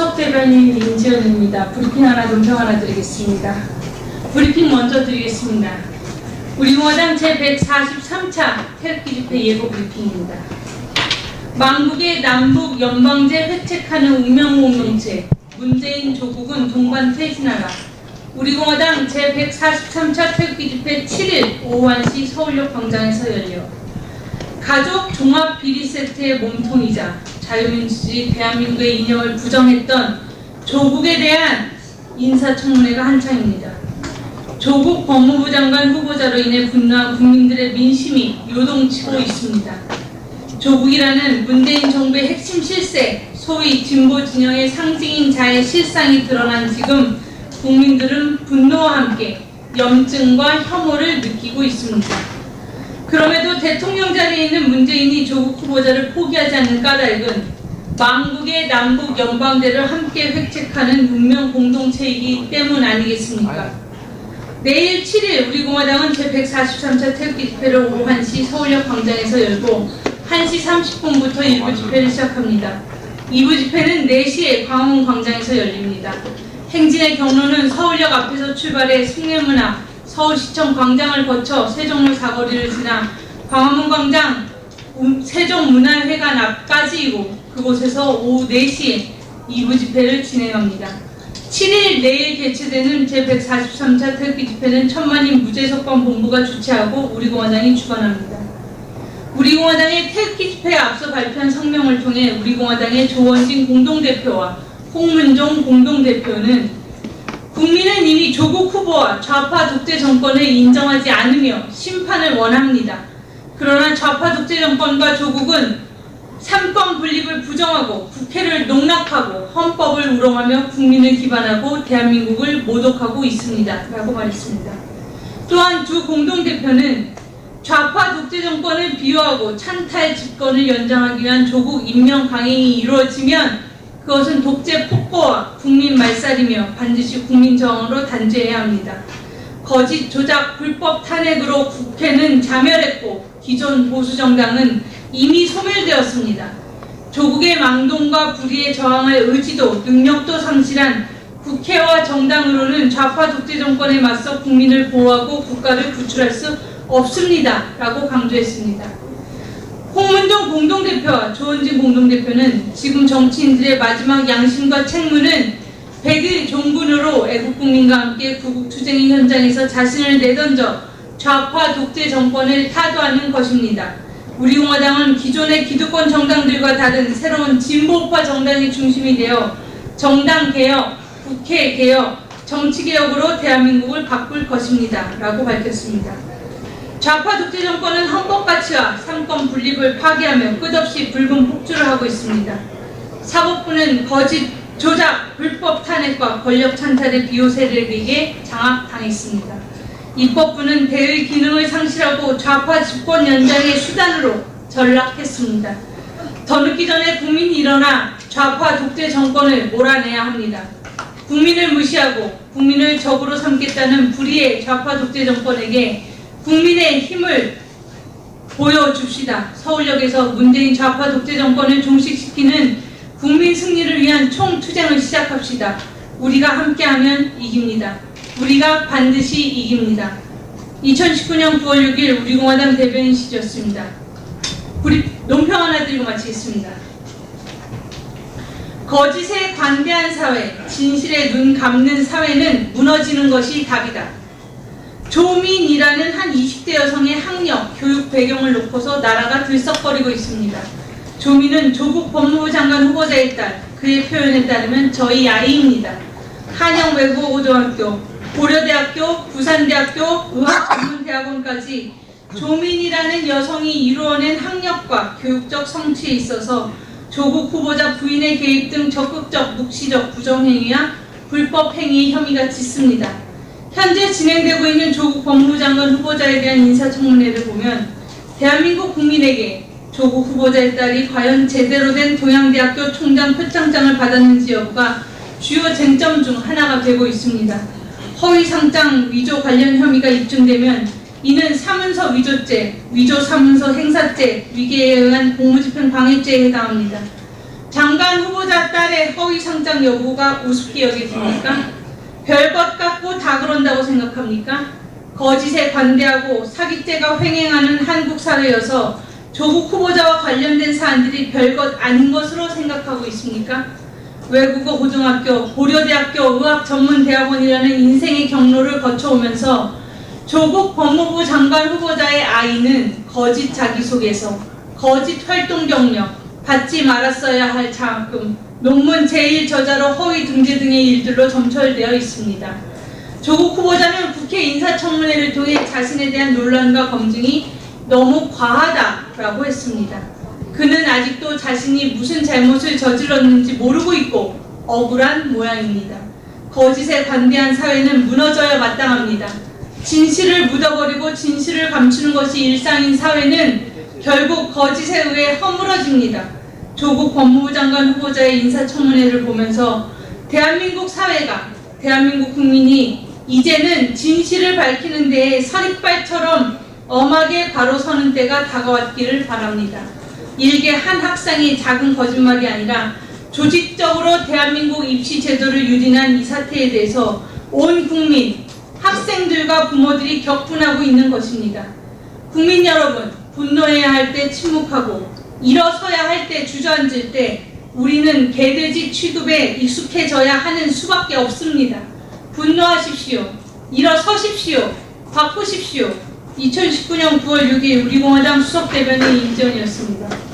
수석 대변인 임지연입니다. 브리핑 하나, 논평 하나 드리겠습니다. 브리핑 먼저 드리겠습니다. 우리공화당 제143차 태극기 집회 예고 브리핑입니다. 망국의 남북 연방제 회책하는 운명공동체, 문재인 조국은 동반 퇴진하라. 우리공화당 제143차 태극기 집회 7일 오후 1시 서울역 광장에서 열려 가족 종합 비리 세트의 몸통이자 자유민주주의 대한민국의 이념을 부정했던 조국에 대한 인사청문회가 한창입니다. 조국 법무부 장관 후보자로 인해 분노한 국민들의 민심이 요동치고 있습니다. 조국이라는 문재인 정부의 핵심 실세, 소위 진보 진영의 상징인 자의 실상이 드러난 지금 국민들은 분노와 함께 염증과 혐오를 느끼고 있습니다. 그럼에도 대통령 자리에 있는 문재인이 조국 후보자를 포기하지 않는 까닭은 망국의 남북 연방제를 함께 획책하는 운명 공동체이기 때문 아니겠습니까? 내일 7일 우리공화당은 제143차 태극기 집회를 오후 1시 서울역 광장에서 열고 1시 30분부터 1부 집회를 시작합니다. 2부 집회는 4시에 광화문 광장에서 열립니다. 행진의 경로는 서울역 앞에서 출발해 숭례문 앞, 서울시청 광장을 거쳐 세종로 사거리를 지나 광화문 광장 세종문화회관 앞까지이고 그곳에서 오후 4시에 2부 집회를 진행합니다. 7일 내일 개최되는 제143차 태극기 집회는 천만인 무죄석방 본부가 주최하고 우리공화당이 주관합니다. 우리공화당의 태극기 집회에 앞서 발표한 성명을 통해 우리공화당의 조원진 공동대표와 홍문종 공동대표는 국민은 이미 조국 후보와 좌파 독재 정권을 인정하지 않으며 심판을 원합니다. 그러나 좌파 독재 정권과 조국은 삼권 분립을 부정하고 국회를 농락하고 헌법을 우롱하며 국민을 기반하고 대한민국을 모독하고 있습니다. 라고 말했습니다. 또한 두 공동대표는 좌파 독재 정권을 비호하고 찬탈 집권을 연장하기 위한 조국 임명 강행이 이루어지면 그것은 독재 폭거와 국민 말살이며 반드시 국민 저항으로 단죄해야 합니다. 거짓 조작 불법 탄핵으로 국회는 자멸했고 기존 보수정당은 이미 소멸되었습니다. 조국의 망동과 불의에 저항할 의지도 능력도 상실한 국회와 정당으로는 좌파 독재 정권에 맞서 국민을 보호하고 국가를 구출할 수 없습니다. 라고 강조했습니다. 홍문종 공동대표와 조원진 공동대표는 지금 정치인들의 마지막 양심과 책무는 100일 종군으로 애국국민과 함께 구국투쟁의 현장에서 자신을 내던져 좌파 독재 정권을 타도하는 것입니다. 우리공화당은 기존의 기득권 정당들과 다른 새로운 진보파 정당이 중심이 되어 정당개혁, 국회개혁, 정치개혁으로 대한민국을 바꿀 것입니다. 라고 밝혔습니다. 좌파 독재 정권은 헌법 가치와 삼권 분립을 파괴하며 끝없이 붉은 폭주를 하고 있습니다. 사법부는 거짓, 조작, 불법 탄핵과 권력 찬탈의 비호 세력에게 장악당했습니다. 입법부는 대의 기능을 상실하고 좌파 집권 연장의 수단으로 전락했습니다. 더 늦기 전에 국민이 일어나 좌파 독재 정권을 몰아내야 합니다. 국민을 무시하고 국민을 적으로 삼겠다는 불의의 좌파 독재 정권에게 국민의 힘을 보여줍시다. 서울역에서 문재인 좌파 독재 정권을 종식시키는 국민 승리를 위한 총투쟁을 시작합시다. 우리가 함께하면 이깁니다. 우리가 반드시 이깁니다. 2019년 9월 6일 우리공화당 대변인실이었습니다. 논평 하나 드리고 마치겠습니다. 거짓에 관대한 사회, 진실에 눈 감는 사회는 무너지는 것이 답이다. 조민이라는 한 20대 여성의 학력, 교육 배경을 놓고서 나라가 들썩거리고 있습니다. 조민은 조국 법무부 장관 후보자의 딸, 그의 표현에 따르면 저희 아이입니다. 한영외국고등학교, 고려대학교, 부산대학교, 의학전문대학원까지 조민이라는 여성이 이루어낸 학력과 교육적 성취에 있어서 조국 후보자 부인의 개입 등 적극적, 묵시적 부정행위와 불법 행위의 혐의가 짙습니다. 현재 진행되고 있는 조국 법무부 장관 후보자에 대한 인사청문회를 보면 대한민국 국민에게 조국 후보자의 딸이 과연 제대로 된 동양대학교 총장 표창장을 받았는지 여부가 주요 쟁점 중 하나가 되고 있습니다. 허위상장 위조 관련 혐의가 입증되면 이는 사문서 위조죄, 위조 사문서 행사죄, 위계에 의한 공무집행 방해죄에 해당합니다. 장관 후보자 딸의 허위 상장 여부가 우습게 여겨집니까? 별것 같고 다 그런다고 생각합니까? 거짓에 관대하고 사기죄가 횡행하는 한국 사회여서 조국 후보자와 관련된 사안들이 별것 아닌 것으로 생각하고 있습니까? 외국어 고등학교, 고려대학교 의학전문대학원이라는 인생의 경로를 거쳐오면서 조국 법무부 장관 후보자의 아이는 거짓 자기소개서, 거짓 활동 경력, 받지 말았어야 할 장학금, 논문 제1 저자로 허위 등재 등의 일들로 점철되어 있습니다. 조국 후보자는 국회 인사청문회를 통해 자신에 대한 논란과 검증이 너무 과하다라고 했습니다. 그는 아직도 자신이 무슨 잘못을 저질렀는지 모르고 있고 억울한 모양입니다. 거짓에 관대한 사회는 무너져야 마땅합니다. 진실을 묻어버리고 진실을 감추는 것이 일상인 사회는 결국 거짓에 의해 허물어집니다. 조국 법무부 장관 후보자의 인사청문회를 보면서 대한민국 사회가, 대한민국 국민이 이제는 진실을 밝히는 데에 서리발처럼 엄하게 바로 서는 때가 다가왔기를 바랍니다. 일개 한 학생의 작은 거짓말이 아니라 조직적으로 대한민국 입시 제도를 유린한 이 사태에 대해서 온 국민, 학생들과 부모들이 격분하고 있는 것입니다. 국민 여러분, 분노해야 할 때 침묵하고 일어서야 할 때 주저앉을 때 우리는 개돼지 취급에 익숙해져야 하는 수밖에 없습니다. 분노하십시오. 일어서십시오. 바꾸십시오. 2019년 9월 6일 우리공화당 수석대변인 임지연이었습니다.